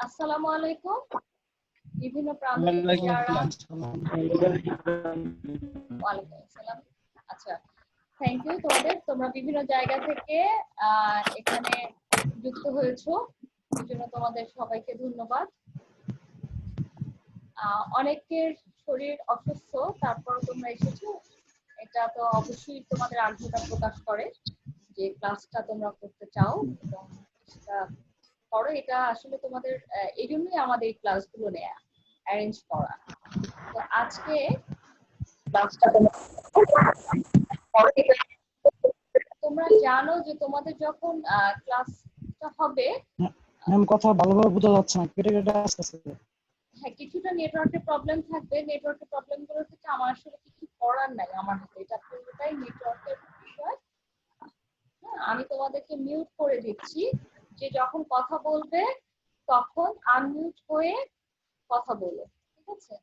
আসসালামু আলাইকুম। বিভিন্ন প্রান্ত থেকে ওয়ালাইকুম যারা আসসালাম। ওয়ালাইকুম আসসালাম। আচ্ছা, থ্যাংক ইউ তোমরা বিভিন্ন জায়গা থেকে এখানে যুক্ত হয়েছো, এই জন্য তোমাদের সবাইকে ধন্যবাদ। অনেকের শরীর অসুস্থ, তারপর তোমরা এসেছো, এটা তো অবশ্যই তোমাদের আগ্রহটা প্রকাশ করে যে ক্লাসটা তোমরা করতে চাও এবং সেটা করো। এটা আসলে তোমাদের এই জন্যই আমাদের এই ক্লাসগুলো নেয়া, অ্যারেঞ্জ করা। তো আজকে তোমরা জানো যে তোমাদের যখন ক্লাসটা হবে, ম্যাম কথা ভালোভাবে বোঝা যাচ্ছে না, কেটে কেটে আসতেছে। হ্যাঁ, কিছুটা নেটওয়ার্কের প্রবলেম থাকবে। নেটওয়ার্কের প্রবলেমগুলোর ক্ষেত্রে আমার আসলে কিছু করার নাই আমার হাতে, এটা পুরোটাই নেটওয়ার্কের বিষয়। হ্যাঁ, আমি তোমাদেরকে মিউট করে দিচ্ছি, যে যখন কথা বলবে তখন আনমিউট হয়ে কথা বলো, ঠিক আছে?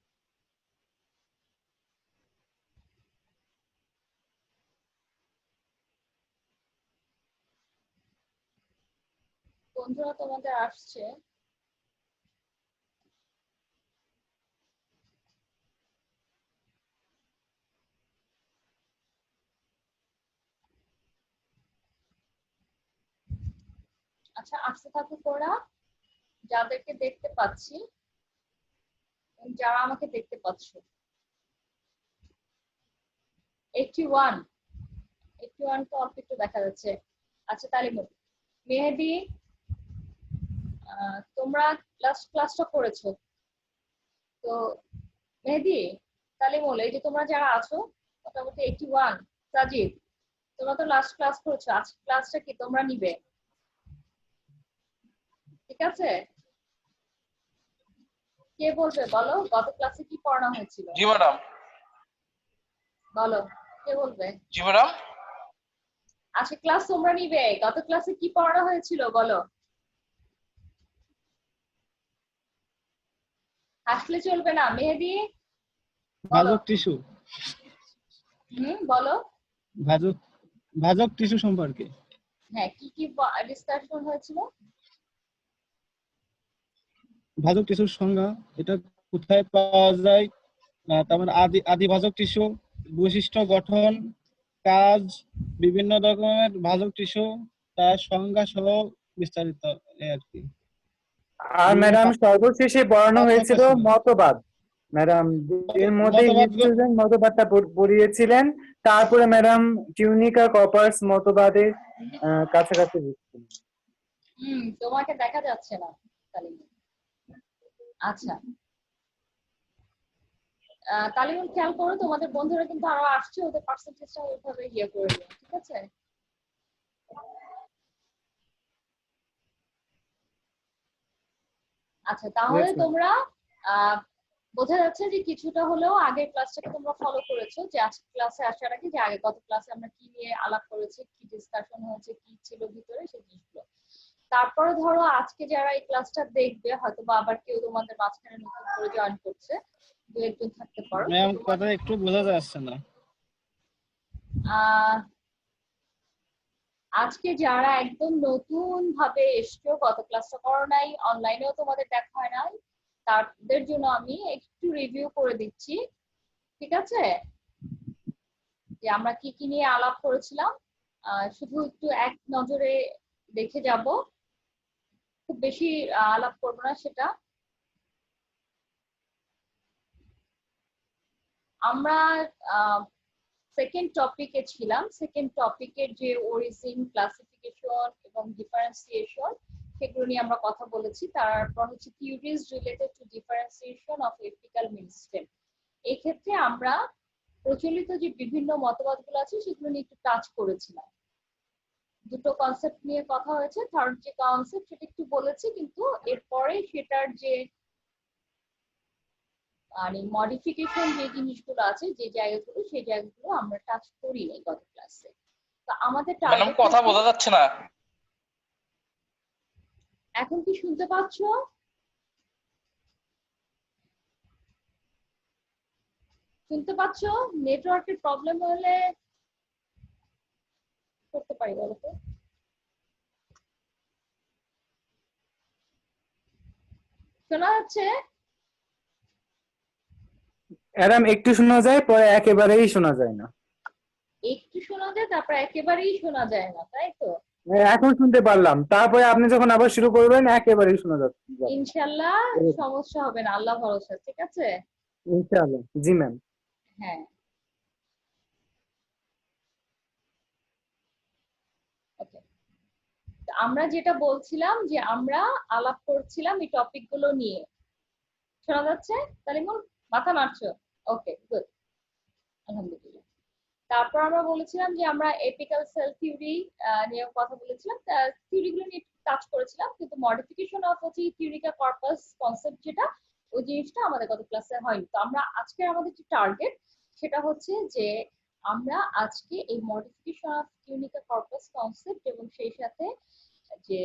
বন্ধুরা তোমাদের আসছে। আচ্ছা, আসতে থাকুক ওরা। যাদেরকে দেখতে পাচ্ছি, যারা আমাকে দেখতে পাচ্ছ, 81 81 তো অল্প একটু দেখা যাচ্ছে। আচ্ছা, তালিমুল, মেহেদি, তোমরা লাস্ট ক্লাসটা করেছো তো। মেহেদি, তালিমুল, এই যে তোমরা যারা আছো মোটামুটি 81, সাজিদ, তোমরা তো লাস্ট ক্লাস করেছো, আজকে ক্লাসটা কি তোমরা নিবে? ঠিক আছে, কে বলবে বলো, গত ক্লাসে কি পড়ানো হয়েছিল? জি ম্যাডাম। বলো, কে বলবে? জি ম্যাডাম। আজকে ক্লাস তোমরা নিবে, গত ক্লাসে কি পড়ানো হয়েছিল বলো। আসলে চলবে না। মেহেদি, বলো। ভাজক টিস্যু, বলো। ভাজক ভাজক টিস্যু সম্পর্কে। হ্যাঁ, কি কি ডিসকাশন হয়েছিল? ভাজক টিস্যুর সংজ্ঞা, এটা কোথায় পাওয়া যায়, তারপর আদি ভাজক টিস্যু, বৈশিষ্ট্য, গঠন, কাজ, বিভিন্ন রকমের ভাজক টিস্যু, তার সংজ্ঞা সহ বিস্তারিত আর কি। আর ম্যাডাম সর্বশেষে পড়ানো হয়েছিল ছিল মতবাদ। ম্যাডাম এর মধ্যে মতবাদ হিস্টোরিয়ান মতবাদটা পড়িয়েছিলেন, তারপরে ম্যাডাম টিউনিকা কপার্স মতবাদের কাছাকাছি বুঝছেন। তোমাকে দেখা যাচ্ছে না তালিমুল। আচ্ছা, তালিমুল খেয়াল করো, তোমাদের বন্ধুরা কিন্তু আরো আসছে, ওদের পার্সেন্টেজটা ওইভাবে ইয়ে করে দিও, ঠিক আছে? আচ্ছা, তাহলে তোমরা বোঝা যাচ্ছে যে কিছুটা হলেও আগের ক্লাসটাকে তোমরা ফলো করেছো, যে আজকে ক্লাসে আসার আগে যে আগে গত ক্লাসে আমরা কি নিয়ে আলাপ করেছি, কি ডিসকাশন হয়েছে, কি ছিল ভিতরে সেই জিনিসগুলো। তারপরে ধরো আজকে যারা এই ক্লাসটা দেখবে, হয়তো বা আবার কেউ তোমাদের মাঝখানে নতুন করে জয়েন করছে, দু একজন থাকতে পারো। ম্যাম কথা একটু বোঝা যাচ্ছে না। আজকে যারা একদম নতুন ভাবে এসছো, গত ক্লাসটা করো নাই, অনলাইনেও তোমাদের দেখা হয় নাই, তাদের জন্য আমি একটু রিভিউ করে দিচ্ছি, ঠিক আছে? যে আমরা কি কি নিয়ে আলাপ করেছিলাম, শুধু একটু এক নজরে দেখে যাব, খুব বেশি আলাপ করবো না সেটা। আমরা সেকেন্ড টপিকে ছিলাম। সেকেন্ড টপিকের যে অরিজিন, ক্লাসিফিকেশন এবং ডিফারেন্সিয়েশন, সেগুলো নিয়ে আমরা কথা বলেছি। তারপর হচ্ছে theories related to differentiation of apical meristem. এই ক্ষেত্রে আমরা প্রচলিত যে বিভিন্ন মতবাদগুলো আছে সেগুলো নিয়ে একটু টাচ করেছিলাম। দুটো কনসেপ্ট নিয়ে কথা হয়েছে, থার্ড যে কনসেপ্ট সেটা একটু বলেছি, কিন্তু এরপরে সেটার যে মানে মডিফিকেশন যে জিনিসগুলো আছে, যে জায়গাগুলো, সেই জায়গাগুলো আমরা টাচ করিনি গত ক্লাসে। তো আমাদের ম্যাডাম কথা বোঝা যাচ্ছে না। এখন কি শুনতে পাচ্ছ? শুনতে পাচ্ছ? নেটওয়ার্কের প্রবলেম হলে করতে পারি বলো তো? শোনা যাচ্ছে? ম্যাডাম একটু শোনা যায়, পরে একেবারেই শোনা যায় না। একটু শোনা যায়, তারপর একেবারেই শোনা যায় না, তাই তো? এখন শুনতে পারলাম, তারপরে আপনি যখন আবার শুরু করবেন একেবারেই শোনা যাবে না। ইনশাল্লাহ এরকম। সমস্যা হবে না, আল্লাহ ভরসা। ঠিক আছে? ইনশাআল্লাহ। জি ম্যাম। হ্যাঁ, ওকে। আমরা যেটা বলছিলাম যে আমরা আলাপ করছিলাম এই টপিক গুলো নিয়ে। শোনা যাচ্ছে তালিমুল? মাথা নাড়ছো? ওকে, গুড, আলহামদুলিল্লাহ। তারপর আমরা বলেছিলাম যে আমরা এপিক্যাল সেল থিওরি নিয়ে কথা বলেছিলাম, থিওরি গুলো নিয়ে কাজ করেছিলাম, কিন্তু মডিফিকেশন অফ হচ্ছে থিওরিক্যাল কর্পাস কনসেপ্ট যেটা, ওই জিনিসটা আমাদের গত ক্লাসে হয়নি। তো আমরা আজকে আমাদের যে টার্গেট সেটা হচ্ছে যে আমরা আজকে এই modification of theoretical corpus concept এবং সেই সাথে যে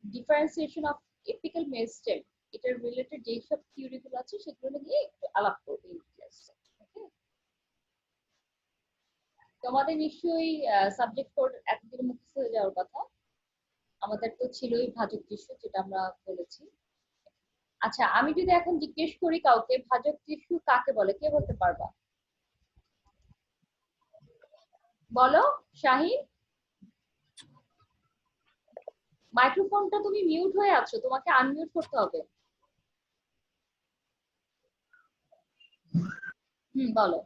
ডিফারেন্সিয়েশন অফ এপিক্যাল মেরিস্টেম, এটার রিলেটেড যেসব থিওরি গুলো আছে সেগুলো নিয়ে একটু আলাপ করবো এই ক্লাসে। ওকে, তোমাদের নিশ্চয়ই সাবজেক্ট কোড এতদিন মুখস্থ হয়ে যাওয়ার কথা। আমাদের তো ছিলই ভাজক টিস্যু, যেটা আমরা বলেছি। আচ্ছা, আমি যদি এখন জিজ্ঞেস করি কাউকে ভাজক টিস্যু কাকে বলে, কে বলতে পারবা? বলো শাহিন। মাইক্রোফোনটা তুমি মিউট হয়ে আছো, তোমাকে আনমিউট করতে হবে। বলো।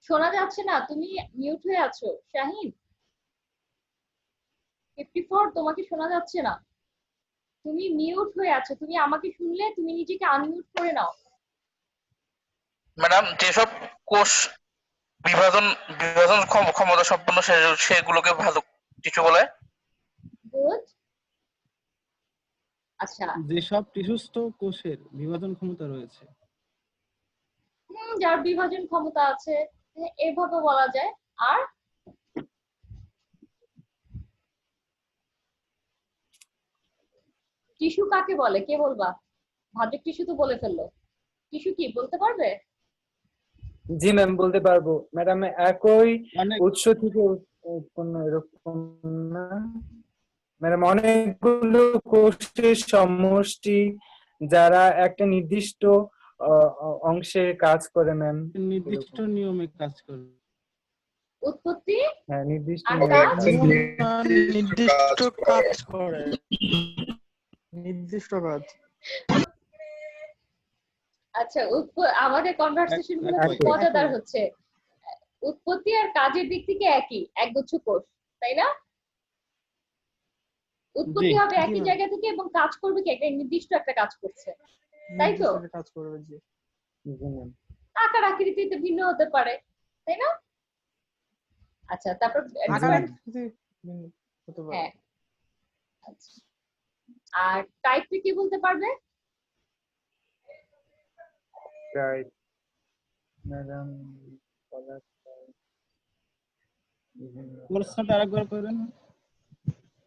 শোনা যাচ্ছে না, তুমি মিউট হয়ে আছো শাহিন। 54, তোমাকে শোনা যাচ্ছে না, তুমি মিউট হয়ে আছো। তুমি আমাকে শুনলে তুমি নিজেকে আনমিউট করে নাও। ম্যাডাম, যেসব কোষ বিভাজন বিভাজন ক্ষমতা সম্পন্ন সেগুলোকে ভাজক টিস্যু বলে। গুড। আচ্ছা, যেসব টিস্যুস্থ কোষের বিভাজন ক্ষমতা রয়েছে। যার বিভাজন ক্ষমতা আছে, এভাবে বলা যায়। আর টিস্যু কাকে বলে, কে বলবা? ভাজক টিস্যু তো বলে ফেললো, টিস্যু কি বলতে পারবে? জি ম্যাম, বলতে পারবো ম্যাডাম। একই মানে উৎস থেকে উৎপন্ন, এরকম না ম্যাডাম? অনেকগুলো কোষের সমষ্টি, যারা একটা নির্দিষ্ট অংশে কাজ করে ম্যাম। নির্দিষ্ট নিয়মে কাজ করে। উৎপত্তি হ্যাঁ, নির্দিষ্ট আর নিয়মে কাজ? কাজ নির্দিষ্ট কাজ করে, নির্দিষ্ট কাজ। আচ্ছা, আমাদের কনভারসেশন গুলো খুব একই। মজাদার হচ্ছে। উৎপত্তি আর কাজের দিক থেকে একই, একগুচ্ছ কোষ, তাই না? উৎপত্তি হবে জি, একই ম্যাম। জায়গা থেকে এবং কাজ করবে কি একটা নির্দিষ্ট একটা কাজ করছে, তাই তো? নির্দিষ্ট কাজ করবে, জি। জি ম্যাম। আকার আকৃতিতে ভিন্ন হতে পারে, তাই না? আচ্ছা, তারপর আকার different- আকৃতি ভিন্ন হতে পারে। হ্যাঁ, আচ্ছা। আর টাইপটা কি বলতে পারবে? Right madam. প্রশ্নটা আরেকবার করেন।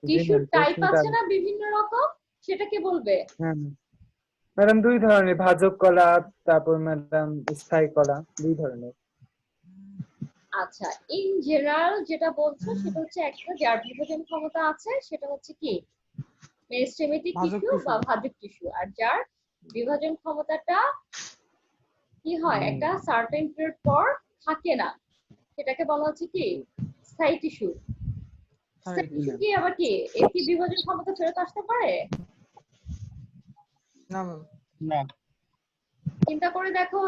টিস্যুর টাইপ আছে না বিভিন্ন রকম, সেটাকে বলবে। হ্যাঁ ম্যাডাম, দুই ধরনের, ভাজক কলা, তারপর ম্যাডাম স্থায়ী কলা, দুই ধরনের। আচ্ছা, ইন জেনারেল যেটা বলছো সেটা হচ্ছে একটা যার বিভাজন ক্ষমতা আছে সেটা হচ্ছে কি মেরিস্টেমেটিক ভাজক টিস্যু টিস্যু। বা ভাজক টিস্যু, আর যার বিভাজন ক্ষমতাটা কি হয় একটা সার্টেন পিরিয়ড পর থাকে না, সেটাকে বলা হচ্ছে কি স্থায়ী টিস্যু। স্থায়ী টিস্যু কি আবার কি এর কি বিভাজন ক্ষমতা ফেরত আসতে পারে? না ম্যাম, না, চিন্তা করে দেখো।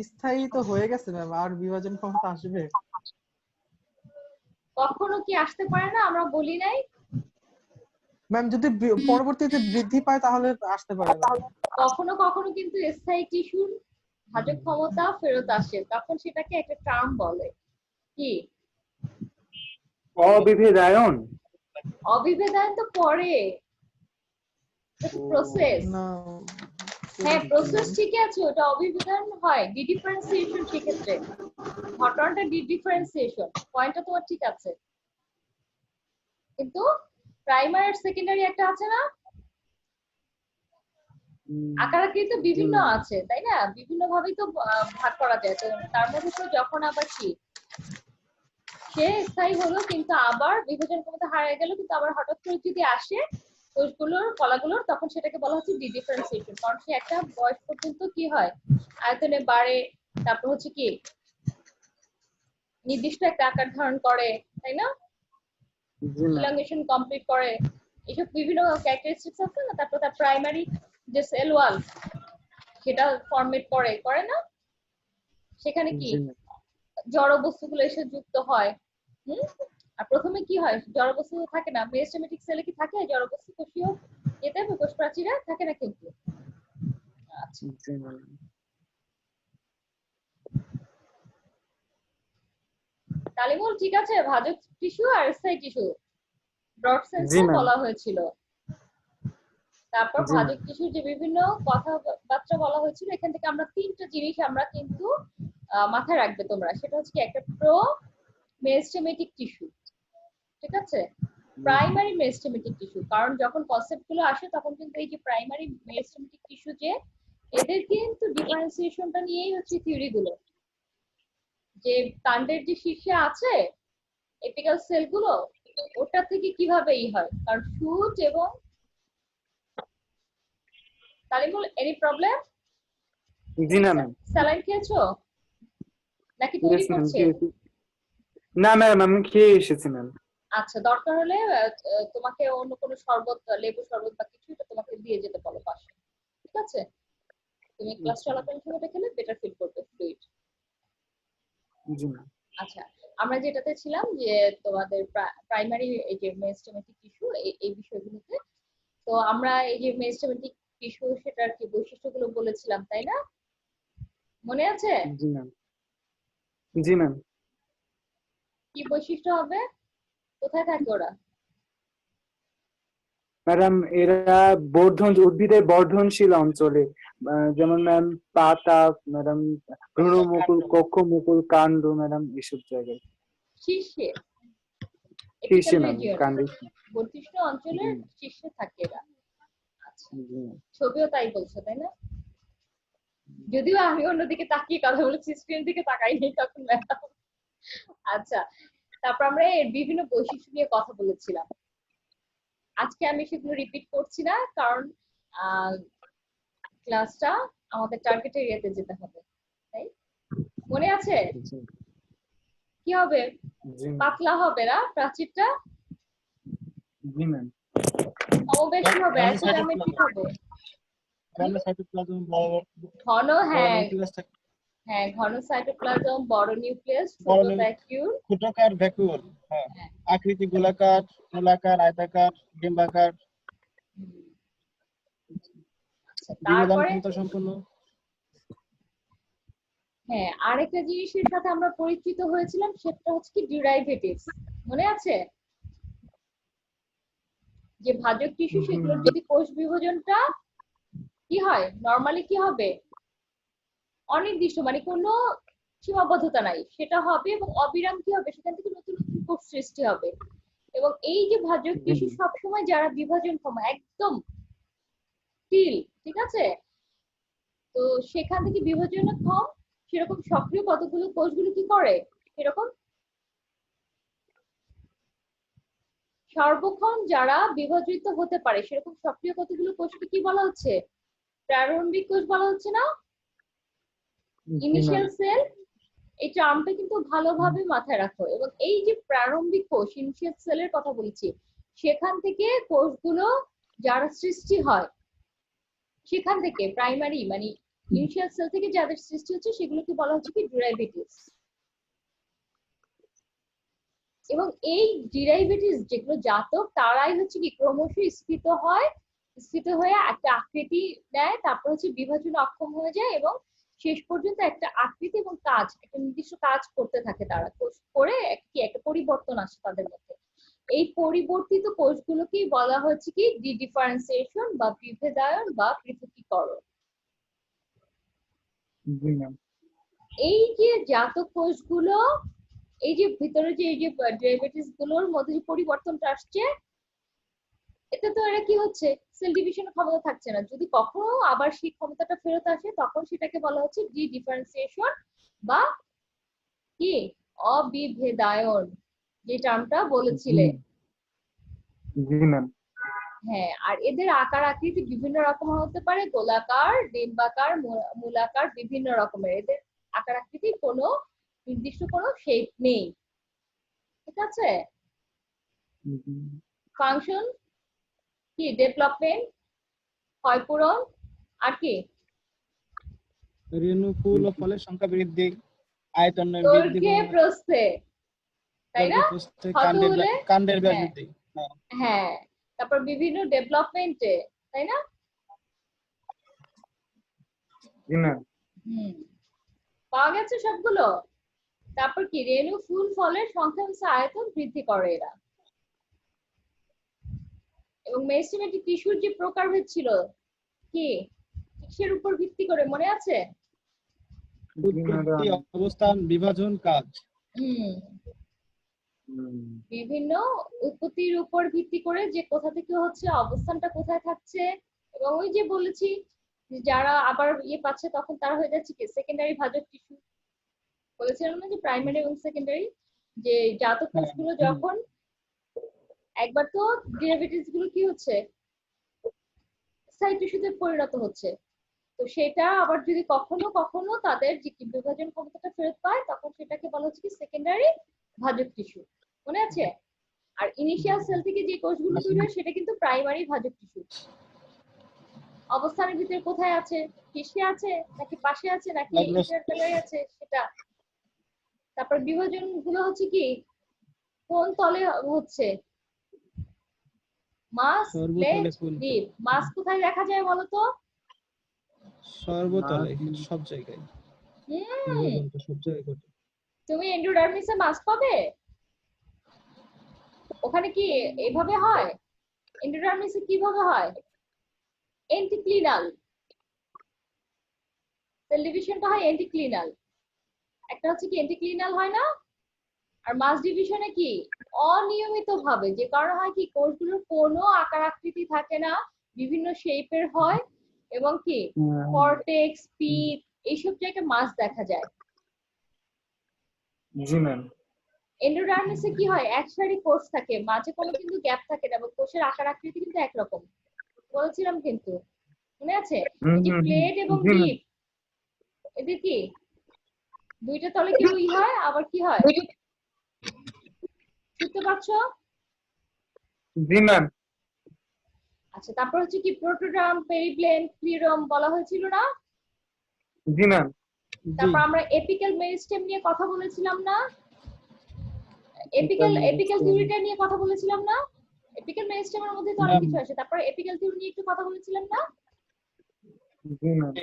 স্থায়ী তো হয়ে গেছে ম্যাম, আর বিভাজন ক্ষমতা আসবে? কখনো কি আসতে পারে না, আমরা বলি নাই? ম্যাম, যদি পরবর্তীতে বৃদ্ধি পায় তাহলে আসতে পারে ম্যাম। কখনো কখনো কিন্তু স্থায়ী টিস্যুর ভাজক ক্ষমতা ফেরত আসে, তখন সেটাকে একটা টার্ম বলে কি অবিভেদায়ন। অবিভেদায়ন তো পরে, প্রসেস। না, হ্যাঁ, প্রসেস ঠিকই আছে, ওটা অবিভেদায়ন হয় ডিফারেন্সিয়েশন। সেক্ষেত্রে ঘটনাটা ডিফারেন্সিয়েশন, পয়েন্টটা তোমার ঠিক আছে, কিন্তু প্রাইমারি আর সেকেন্ডারি একটা আছে না, আকার আকৃতি তো বিভিন্ন আছে, তাই না? বিভিন্ন ভাবেই তো ভাগ করা যায়। তো তার মধ্যে তো যখন আবার কি সে স্থায়ী হলো কিন্তু আবার বিভাজন ক্ষমতা হারিয়ে গেল, কিন্তু আবার হঠাৎ করে যদি আসে কোষগুলোর কলাগুলোর, তখন সেটাকে বলা হচ্ছে ডিফারেন্সিয়েশন। কারণ সে একটা বয়স পর্যন্ত কি হয়, আয়তনে বাড়ে, তারপর হচ্ছে কি নির্দিষ্ট একটা আকার ধারণ করে, তাই না, জি ম্যাম। ইলাঙ্গেশন কমপ্লিট করে, এসব বিভিন্ন ক্যারেক্টারিস্টিক্স আছে না। তারপর তার প্রাইমারি যে সেল ওয়াল সেটা ফরমেট করে না, সেখানে কি জি ম্যাম। জড় বস্তুগুলো এসে যুক্ত হয়। আর প্রথমে কি হয়, জড় বস্তু থাকে না, মেরিস্টেমেটিক সেলে কি থাকে জড় বস্তু, কোষীয় এতে কোষ প্রাচীরে থাকে না কিন্তু। আচ্ছা, জি ম্যাম। তালিমুল ঠিক আছে, ভাজক টিস্যু আর স্থায়ী টিস্যু ব্রড জি সেন্সে ম্যাম। বলা হয়েছিল। তারপর জি ম্যাম। ভাজক টিস্যুর যে বিভিন্ন কথাবার্তা বলা হয়েছিল, এখান থেকে আমরা তিনটা জিনিস আমরা কিন্তু মাথায় রাখবে তোমরা, সেটা হচ্ছে কি একটা প্রো মেরিস্টেমেটিক টিস্যু, ঠিক আছে, প্রাইমারি মেরিস্টেমেটিক টিস্যু। কারণ যখন কনসেপ্ট গুলো আসে তখন কিন্তু এই যে প্রাইমারি মেরিস্টেমেটিক টিস্যু যে এদের কিন্তু ডিফারেন্সিয়েশনটা নিয়েই হচ্ছে থিওরি গুলো, যে কাণ্ডের যে শীর্ষে আছে এপিক্যাল সেল গুলো, ওটা থেকে কিভাবে হয়, কারণ শুট এবং তালিমুল এনি প্রবলেম, জি না ম্যাম। স্যালাইন খেয়েছো নাকি ইয়েস তৈরি ম্যাম, করছে? খেয়েছি। না ম্যাম, আমি খেয়ে এসেছি ম্যাম। আচ্ছা, দরকার হলে তোমাকে অন্য কোনো শরবত, লেবু শরবত বা কিছু এটা তোমাকে দিয়ে যেতে বলো পাশে, ঠিক আছে? তুমি ক্লাস চলাকালীন সময়টা খেলে বেটার ফিল করবে, ফ্লুইড। জি ম্যাম। আচ্ছা, আমরা যেটাতে ছিলাম যে তোমাদের প্রাইমারি এই যে মেরিস্টেমেটিক টিস্যু, এই বিষয়গুলোতে। তো আমরা এই যে মেরিস্টেমেটিক টিস্যু সেটার কি বৈশিষ্ট্যগুলো বলেছিলাম, তাই না? মনে আছে জি ম্যাম। জি ম্যাম। কি বৈশিষ্ট্য হবে, কোথায় থাকে ওরা? ম্যাডাম, এরা উদ্ভিদের বর্ধনশীল অঞ্চলে, যেমন ম্যাম পাতা, ম্যাডাম ভ্রূণমুকুল, কক্ষমুকুল, কাণ্ড, ম্যাডাম এসব জায়গায়। শীর্ষে, শীর্ষে এপিক্যাল ম্যাম, রিজিয়ন, কাণ্ডে। বর্ধিষ্ণু জি অঞ্চলের ম্যাম। শীর্ষে থাকে এরা। আচ্ছা, জি ম্যাম। ছবিও তাই বলছো, তাই না? যদিও আমি অন্যদিকে তাকিয়ে কথা বলেছি, স্ক্রিন দিকে তাকাইনি তখন ম্যাডাম। আচ্ছা, তারপর আমরা এর বিভিন্ন বৈশিষ্ট্য নিয়ে কথা বলেছিলাম। আজকে আমি সেগুলো রিপিট করছি না, কারণ ক্লাসটা আমাদের টার্গেট এরিয়াতে যেতে হবে, তাই মনে আছে কি হবে? জি ম্যাম। পাতলা হবে না প্রাচীরটা, জি ম্যাম। সমবেশী হবে, অ্যাসিডামেট্রিক হবে, সাইটোপ্লাজম বড় ঘন, হ্যাঁ নিউক্লিয়াস থাকে, হ্যাঁ, ঘন সাইটোপ্লাজম, বড় নিউক্লিয়াস, বড় ছোট ভ্যাকিউল। ক্ষুদ্রাকার ভ্যাকুওল, হ্যাঁ, আকৃতি গোলাকার, গোলাকার, আয়তাকার, ডিম্বাকার, আচ্ছা, বিনোদন তারপরে ক্ষমতা সম্পন্ন। হ্যাঁ, আরেকটা জিনিসের সাথে আমরা পরিচিত হয়েছিলাম, সেটা হচ্ছে কি ডিরাইভেটিভস, মনে আছে? যে ভাজক টিস্যু সেগুলোর যদি কোষ বিভাজনটা কি হয়, নরমালি কি হবে, অনির্দিষ্ট, মানে কোনো সীমাবদ্ধতা নাই, সেটা হবে এবং অবিরাম কি হবে, সেখান থেকে নতুন নতুন কোষ সৃষ্টি হবে। এবং এই যে ভাজক টিস্যু সবসময় যারা বিভাজনক্ষম একদম স্টিল, ঠিক আছে, তো সেখান থেকে বিভাজনক্ষম সেরকম সক্রিয় কতগুলো কোষগুলো কি করে, এরকম সর্বক্ষণ যারা বিভাজিত হতে পারে সেরকম সক্রিয় কতগুলো কোষকে কি বলা হচ্ছে, প্রারম্ভিক কোষ বলা হচ্ছে না, ইনিশিয়াল সেল। এই টার্মটা কিন্তু ভালোভাবে মাথায় রাখো। এবং এই যে প্রারম্ভিক কোষ, ইনিশিয়াল সেলের কথা বলছি, সেখান থেকে কোষগুলো যারা সৃষ্টি হয়, সেখান থেকে প্রাইমারি মানে ইনিশিয়াল সেল থেকে যাদের সৃষ্টি হচ্ছে সেগুলোকে বলা হচ্ছে কি ডেরিভেটিভস। এবং এই ডেরিভেটিভস যেগুলো জাতক, তারাই হচ্ছে কি ক্রমশ স্ফীত হয়, স্ফীত হয়ে একটা আকৃতি নেয়, তারপর হচ্ছে বিভাজনে অক্ষম হয়ে যায় এবং শেষ পর্যন্ত একটা আকৃতি এবং কাজ, একটা নির্দিষ্ট কাজ করতে থাকে তারা, করে কি একটা পরিবর্তন আসে তাদের মধ্যে। এই পরিবর্তিত কোষগুলোকেই বলা হচ্ছে কি ডিফারেন্সিয়েশন বা বিভেদায়ন বা পৃথকীকরণ। জি ম্যাম। এই যে জাতক কোষগুলো, এই যে ভিতরে যে এই যে ডেরিভেটিভস গুলোর মধ্যে যে পরিবর্তনটা আসছে, এতে তো এরা কি হচ্ছে, সেল ডিভিশনের ক্ষমতা থাকছে না। যদি কখনো আবার সেই ক্ষমতাটা ফেরত আসে তখন সেটাকে বলা হচ্ছে ডিফারেন্সিয়েশন বা কি অবিভেদায়ন। যে টার্মটা বলেছিলে। জি ম্যাম। হ্যাঁ, আর এদের আকার আকৃতি বিভিন্ন রকম হতে পারে, গোলাকার, ডিম্বাকার, মূলাকার, বিভিন্ন রকমের। এদের আকার আকৃতির কোনো নির্দিষ্ট কোনো শেপ নেই, ঠিক আছে? ফাংশন কি? ডেভেলপমেন্ট, ক্ষয়পূরণ, আর কি? রেণু, ফুল ও ফলের সংখ্যা বৃদ্ধি, আয়তনের বৃদ্ধি, দৈর্ঘ্যে প্রস্থে, তাই না? দৈর্ঘ্য প্রস্থে, কত হলে? কাণ্ডের ব্যাস হ্যাঁ বৃদ্ধি। হ্যাঁ। হ্যাঁ, তারপর বিভিন্ন ডেভেলপমেন্টে, তাই না? জি ম্যাম। হুম, পাওয়া গেছে সবগুলো। তারপর কি? রেণু, ফুল, ফলের সংখ্যা হচ্ছে আয়তন বৃদ্ধি করে এরা। এবং মেরিস্টেমেটিক টিস্যুর যে প্রকারভেদ ছিল কি, কিসের উপর ভিত্তি করে মনে আছে? উৎপত্তি, অবস্থান, বিভাজন, কাজ। হুম, বিভিন্ন উৎপত্তির উপর ভিত্তি করে, যে কোথা থেকে হচ্ছে, অবস্থানটা কোথায় থাকছে, এবং ওই যে বলেছি যে যারা আবার পাচ্ছে তখন তারা হয়ে যাচ্ছে কি সেকেন্ডারি ভাজক টিস্যু। বলেছিলাম না যে প্রাইমারি এবং সেকেন্ডারি, যে জাতক কোষগুলো যখন একবার তো ডেরিভেটিভস গুলো কি হচ্ছে, সাইট টিস্যুতে পরিণত হচ্ছে, তো সেটা আবার যদি কখনো কখনো তাদের যে বিভাজন ক্ষমতাটা ফেরত পায়, তখন সেটাকে বলা হচ্ছে কি সেকেন্ডারি ভাজক টিস্যু। মনে আছে? আর ইনিশিয়াল সেল থেকে যে কোষগুলো তৈরি হয় সেটা কিন্তু প্রাইমারি ভাজক টিস্যু। অবস্থানের ভিতরে কোথায় আছে, কিসে আছে, নাকি পাশে আছে, নাকি ইন্টারকালারে আছে সেটা। তারপর বিভাজন গুলো হচ্ছে কি কোন তলে হচ্ছে, মাস, প্লেট, লিভ। মাস কোথায় দেখা যায় বলো তো? সর্বতলে, সব জায়গায়। সব জায়গায় ঘটে। তুমি এন্ডোডার্মিসে মাস পাবে? ওখানে কি এভাবে হয়? এন্ডোডার্মিসে কিভাবে হয়? এন্টিক্লিনাল সেল ডিভিশনটা হয়, এন্টিক্লিনাল। একটা হচ্ছে কি এন্টিক্লিনাল হয় না, আর মাস ডিভিশনে কি অনিয়মিত ভাবে, যে কারণে হয় কি কোষগুলোর কোনো আকার আকৃতি থাকে না, বিভিন্ন শেপের হয়, এবং কি কর্টেক্স, পিট, এইসব জায়গায় মাস দেখা যায়। জি ম্যাম। এন্ডোডার্মিসে কি হয়, এক সারি কোষ থাকে, মাঝে কোনো কিন্তু গ্যাপ থাকে না, এবং কোষের আকার আকৃতি কিন্তু একরকম। বলেছিলাম কিন্তু, মনে আছে? এই যে প্লেট এবং ডিপ, এদের কি দুইটা তলে কি হয়, আবার কি হয়, শুনতে পাচ্ছ? জি ম্যাম। আচ্ছা, তারপর হচ্ছে কি প্রোটোডার্ম, পেরিপ্লেন, ক্লিরম বলা হয়েছিল না? জি ম্যাম। তারপর আমরা এপিক্যাল মেরিস্টেম নিয়ে কথা বলেছিলাম না? এপিক্যাল থিওরিটা নিয়ে কথা বলেছিলাম না? এপিক্যাল মেরিস্টেমের মধ্যে তো অনেক কিছু আসে। তারপর এপিক্যাল থিওরি নিয়ে একটু কথা বলেছিলাম না? জি ম্যাম।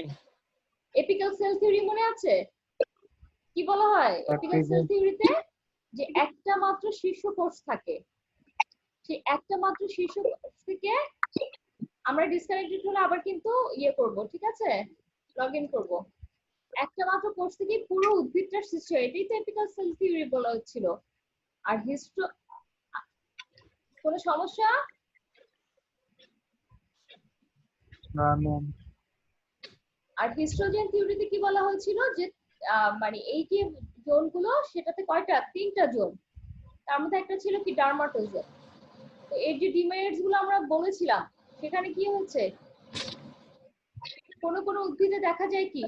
এপিক্যাল সেল থিওরি মনে আছে? কি বলা হয় এপিক্যাল সেল থিওরিতে? যে একটা মাত্র শীর্ষ কোষ থাকে, সেই একটা মাত্র শীর্ষ কোষ থেকে আমরা ডিসকানেক্টেড হলে আবার কিন্তু করব, ঠিক আছে, লগ ইন করবো। একটা মাত্র কোষ থেকে পুরো উদ্ভিদটার সৃষ্টি হয়, এটাই তো এপিক্যাল সেল থিওরি বলা হচ্ছিল। আর কোনো সমস্যা? না ম্যাম। আর হিস্ট্রোজেন থিওরিতে কি বলা হয়েছিল, যে মানে এই যে জোনগুলো, সেটাতে কয়টা? 3টা জোন। তার মধ্যে একটা ছিল কি ডার্মাটোজোন। তো এই যে ডিমেরিটস গুলো আমরা বলেছিলাম, সেখানে কি হচ্ছে, কোন কোন উদ্ভিদে দেখা যায় কি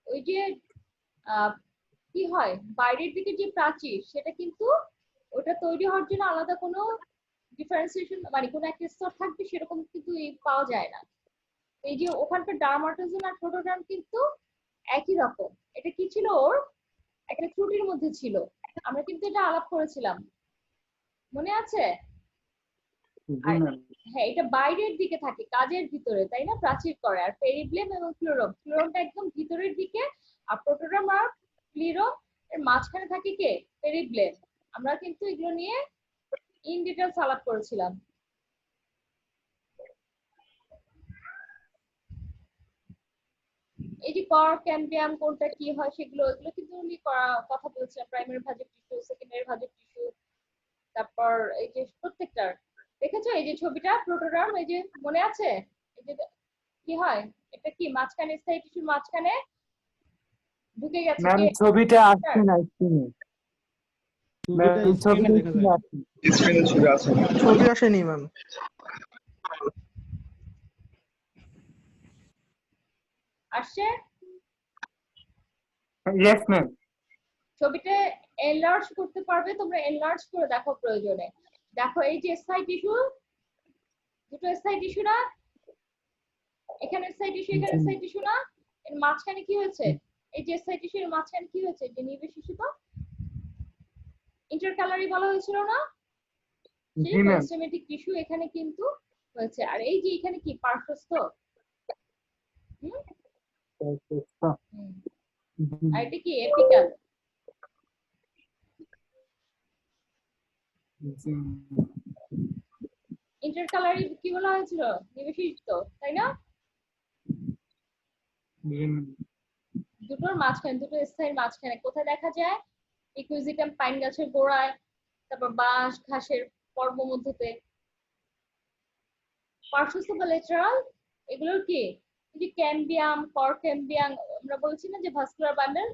ওই যে কি হয়, বাইরের দিকে যে প্রাচীর, সেটা কিন্তু ওটা তৈরি হওয়ার জন্য আলাদা কোনো ডিফারেন্সিয়েশন, মানে কোনো একটা স্তর থাকবে সেরকম কিন্তু পাওয়া যায় না। এই যে ওখানকার ডার্মাটোজোন আর প্রোটোডার্ম কিন্তু একই রকম। এটা কি ছিল, ওর একটা ত্রুটির মধ্যে ছিল। আমরা কিন্তু এটা আলাপ করেছিলাম, মনে আছে? আর হ্যাঁ, এটা বাইরের দিকে থাকে, কাজের ভিতরে, তাই না, প্রাচীর করে। আর পেরিপ্লেম এবং ক্লোরম, ক্লোরমটা একদম ভিতরের দিকে, আর প্রোটোডার্ম আর ক্লিরম এর মাঝখানে থাকে কে? পেরিপ্লেম। আমরা কিন্তু এগুলো নিয়ে ইন ডিটেইলস আলাপ করেছিলাম। এই যে কর, ক্যাম্বিয়াম কোনটা কি হয় সেগুলো, এগুলো কিন্তু উনি কথা বলছেন। প্রাইমারি ভাজক টিস্যু, সেকেন্ডারি ভাজক টিস্যু, তারপর এই যে প্রত্যেকটার দেখেছো, এই যে ছবিটা প্রোটোডার্ম, এই যে মনে আছে, এই যে কি হয়, এটা কি মাঝখানে, স্থায়ী টিস্যুর মাঝখানে ঢুকে গেছে ম্যাম কে? ছবিটা আসছে না স্ক্রিনে। ছবিটা ম্যাম ছবি স্ক্রিনে দেখা যায়। স্ক্রিনে ছবি আছে না। ছবি আসেনি ম্যাম। আসছে? Yes ma'am. ছবিটা এনলার্জ করতে পারবে, তোমরা এনলার্জ করে দেখো প্রয়োজনে। দেখো এই যে এসআই টিস্যু, দুটো এসআই টিস্যু না, এখানে এসআই টিস্যু, এখানে এসআই টিস্যু না, এর মাঝখানে কি হয়েছে? এই যে এসআই টিস্যু এর মাঝখানে কি হয়েছে? যে নির্বিশেষিত ইন্টারক্যালারি বলা হয়েছিল না, সেই জি ম্যাম। মেরিস্টেমেটিক টিস্যু এখানে কিন্তু হয়েছে। আর এই যে এখানে কি পার্শ্বস্থ, হুম হুম। আর এটা কি এপিক্যাল। ইন্টারকালারি কি বলা হয়েছিল? নির্বিশেষিত, তাই না? দুটোর মাঝখানে, দুটো স্থায়ীর মাঝখানে কোথায় দেখা যায়? ইকুইজিটাম পাইন গাছের গোড়ায়, তারপর বাঁশ ঘাসের পর্ব মধ্যতে। পার্শ্বস্থ বা লেটারাল এগুলোর কি? এই যে ক্যাম্বিয়াম, কর ক্যাম্বিয়াম, আমরা বলছি না যে ভাস্কুলার বান্ডেল,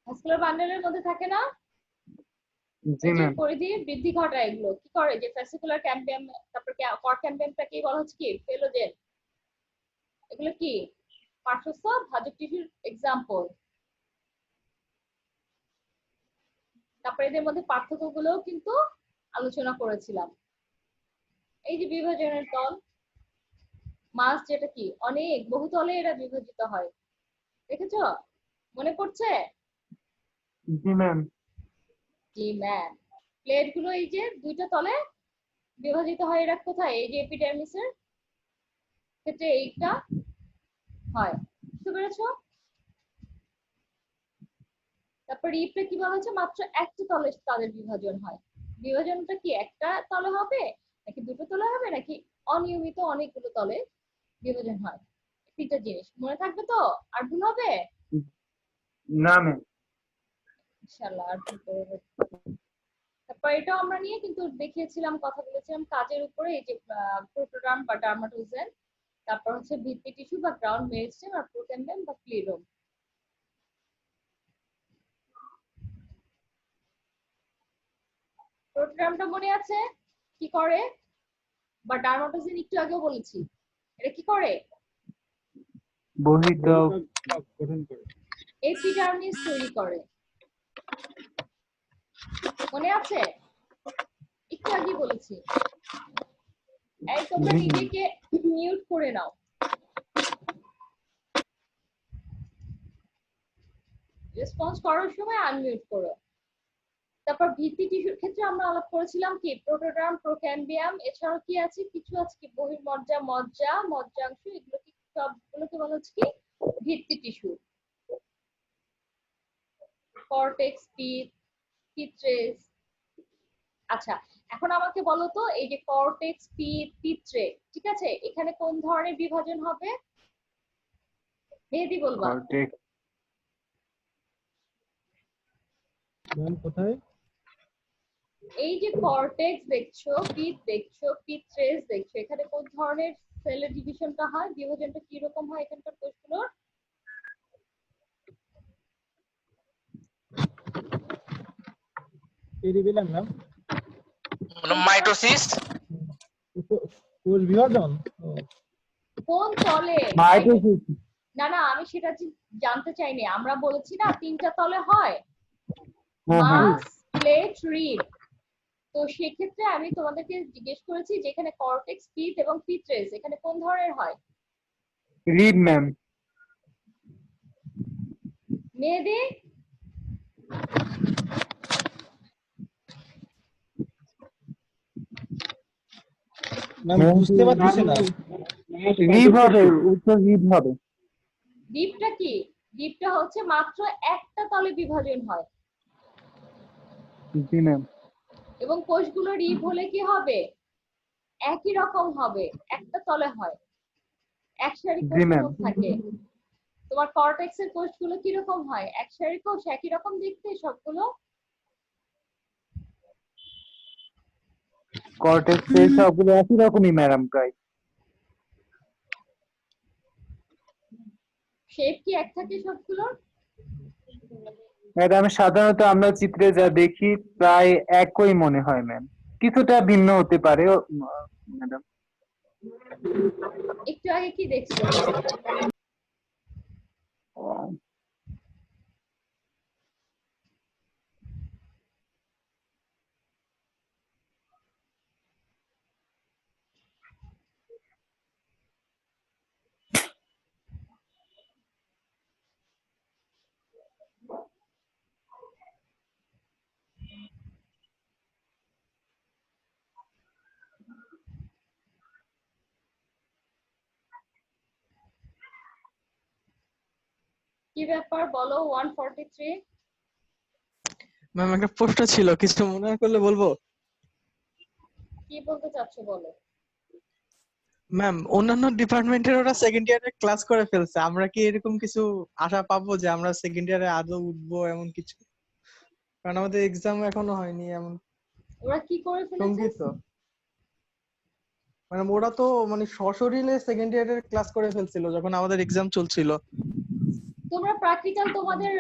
ভাস্কুলার বান্ডেলের মধ্যে থাকে না? জি এই যে ম্যাম। পরিধি বৃদ্ধি ঘটায়, এগুলো কি করে? যে ফ্যাসিকুলার ক্যাম্বিয়াম, তারপর কর ক্যাম্বিয়ামটাকে বলা হচ্ছে কি ফেলোজেন। এগুলো কি পার্শ্বস্থ ভাজক টিস্যুর এক্সাম্পল। তারপরে এদের মধ্যে পার্থক্যগুলোও কিন্তু আলোচনা করেছিলাম। এই যে বিভাজনের তল, মাস যেটা কি অনেক বহুতলে এরা বিভাজিত হয়, দেখেছো? মনে পড়ছে? জি ম্যাম। জি ম্যাম। প্লেট গুলো এই যে দুইটা তলে বিভাজিত হয়, এরা কোথায়? এই যে এপিডার্মিসের ক্ষেত্রে এইটা হয়, বুঝতে পেরেছো? তারপর রিপটা কি বলা হচ্ছে? মাত্র একটা তলে তাদের বিভাজন হয়। বিভাজনটা কি একটা তলে হবে নাকি দুটো তলে হবে নাকি অনিয়মিত অনেকগুলো তলে বিভাজন হয়? তিনটা জিনিস মনে থাকবে তো? আর ভুল হবে? না ম্যাম। ইনশাআল্লাহ আর ভুল করবে। তারপর এটাও আমরা নিয়ে কিন্তু দেখিয়েছিলাম, কথা বলেছিলাম কাজের উপরে, এই যে প্রোটোডার্ম বা ডার্মাটোজেন, তারপর হচ্ছে ভিত্তি টিস্যু বা গ্রাউন্ড মেরিস্টেম, আর প্রোটেম্বেম বা ক্লিরোম। প্রোটোডার্মটা মনে আছে কি করে? বা ডার্মাটোজেন একটু আগেও বলেছি, এটা কি করে? বহির্ত্বক গঠন করে। এপিডার্মিস তৈরি করে, মনে আছে? একটু আগে বলেছি। এই তোমরা নিজেকে মিউট করে নাও, রেসপন্স করার সময় আনমিউট করো। তারপর ভিত্তি টিস্যুর ক্ষেত্রে আমরা আলাপ করেছিলাম কি প্রোটোডার্ম, প্রোক্যাম্বিয়াম, এছাড়াও কি আছে কিছু আছে কি বহির্মজ্জা, মজ্জা, মজ্জাংশ, এগুলো কি সবগুলোকে বলা হচ্ছে কি ভিত্তি টিস্যু। কর্টেক্স, পিট, পিট্রেস। আচ্ছা, এখন আমাকে বলো তো এই যে কর্টেক্স, পিট, পিট্রে, ঠিক আছে, এখানে কোন ধরনের বিভাজন হবে? মেহেদি বলবা। কর্টেক্স। ম্যাম কোথায়? এই যে কর্টেক্স দেখছো, পিট দেখছো, পিট্রেস দেখছো, এখানে কোন ধরনের সেলের ডিভিশনটা হয়? বিভাজনটা কি রকম হয় এখানকার কোষগুলোর? পেরিবেলাম ম্যাম। মাইটোসিস। কোষ বিভাজন। ও, কোন তলে? মাইটোসিস। না না, আমি সেটা জানতে চাইনি। আমরা বলেছি না তিনটা তলে হয়, হ্যাঁ হ্যাঁ। মাস, প্লেট, রিড। তো সেক্ষেত্রে আমি তোমাদেরকে জিজ্ঞেস করেছি যে এখানে কর্টেক্স, পিট এবং পিট্রেস এখানে কোন ধরনের হয়? Read ma'am. মেহেদি? ম্যাম বুঝতে পারতেছি না। রিড হবে, উত্তর রিড হবে। ডিপটা কি? ডিপটা হচ্ছে মাত্র একটা তলে বিভাজন হয়, জি ম্যাম। এবং কোষগুলো রিপ হলে কি হবে? একই রকম হবে, একটা তলে হয়, এক সারি জি ম্যাম। কোষ থাকে। তোমার কর্টেক্স এর কোষগুলো কি রকম হয়? এক সারি কোষ, একই রকম দেখতে সবগুলো। কর্টেক্স এর সবগুলো একই রকমই ম্যাডাম প্রায়। শেপ কি এক থাকে সবগুলোর? ম্যাডাম সাধারণত আমরা চিত্রে যা দেখি প্রায় একই মনে হয় ম্যাম, কিছুটা ভিন্ন হতে পারে ম্যাডাম। একটু আগে কি দেখছিলেন? কি ব্যাপার বলো 143? ম্যাম একটা প্রশ্ন ছিল, কিছু মনে করলে বলবো? কি বলতে চাচ্ছো বলো। ম্যাম অন্যান্য ডিপার্টমেন্টের ওরা সেকেন্ড ইয়ারে ক্লাস করে ফেলছে, আমরা কি এরকম কিছু আশা পাবো যে আমরা সেকেন্ড ইয়ারে আদৌ উঠবো এমন কিছু? কারণ আমাদের এক্সাম এখনো হয়নি এমন ওরা কি করে ফেলেছে? সঙ্গীত। মানে ওরা তো মানে সশরীরে সেকেন্ড ইয়ারের ক্লাস করে ফেলছিল যখন আমাদের এক্সাম চলছিল। তোমরা প্র্যাকটিক্যাল তোমাদের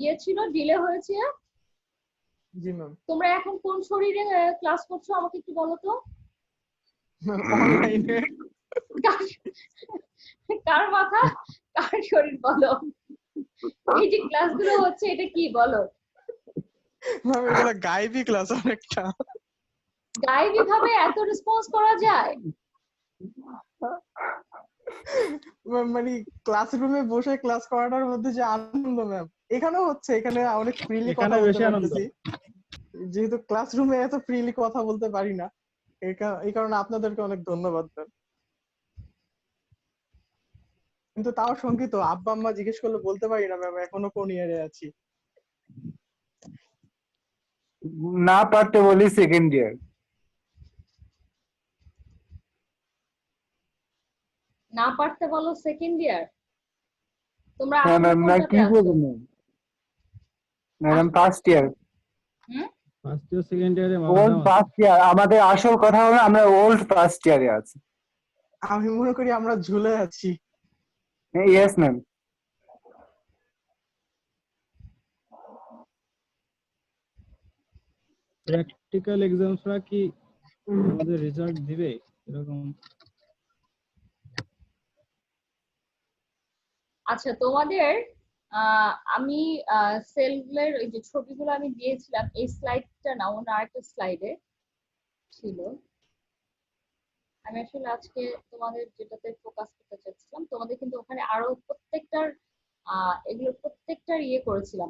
ইয়ে ছিল, ডিলে হয়েছে। জি ম্যাম। তোমরা এখন কোন শরীরে ক্লাস করছো আমাকে একটু বলো তো। অনলাইনে। কার মাথা কার শরীর বলো। এই যে ক্লাসগুলো হচ্ছে এটা কি বলো। ম্যাম এগুলো গাইবি ক্লাস অনেকটা। গাইবি ভাবে এত রেসপন্স করা যায়? ম্যাম মানে ক্লাসরুমে বসে ক্লাস করাটার মধ্যে যে আনন্দ ম্যাম এখানেও হচ্ছে, এখানে অনেক ফ্রিলি কথা এখানে বলতে বেশি আনন্দ। পারতেছি, যেহেতু ক্লাসরুমে এত ফ্রিলি কথা বলতে পারি না। এই কারণে আপনাদেরকে অনেক ধন্যবাদ ম্যাম। কিন্তু তাও শঙ্কিত, আব্বা আম্মা জিজ্ঞেস করলে বলতে পারি না ম্যাম এখনো কোন ইয়ারে আছি। না পারতে বলি সেকেন্ড ইয়ার। না পারতে বলো সেকেন্ড ইয়ার। তোমরা হ্যাঁ আসলে ম্যাম, না কোনটাতে কি আছো? বলবো ম্যাডাম, ফার্স্ট ইয়ার। হুম? ফার্স্ট ইয়ার সেকেন্ড ইয়ারে ওল্ড ফার্স্ট ইয়ার, আমাদের আসল কথা হলো আমরা ওল্ড ফার্স্ট ইয়ারে আছি। আমি মনে করি আমরা ঝুলে আছি। Yes ma'am. প্র্যাকটিক্যাল এক্সামসরা কি আমাদের রেজাল্ট দিবে এরকম? আচ্ছা তোমাদের আমি সেলগুলোর এই যে ছবিগুলো আমি দিয়েছিলাম, এই স্লাইডটা না অন্য আরেকটা স্লাইডে ছিল। আমি আসলে আজকে তোমাদের যেটাতে ফোকাস করতে চাচ্ছিলাম, তোমাদের কিন্তু ওখানে আরো প্রত্যেকটার এগুলো প্রত্যেকটার ইয়ে করেছিলাম,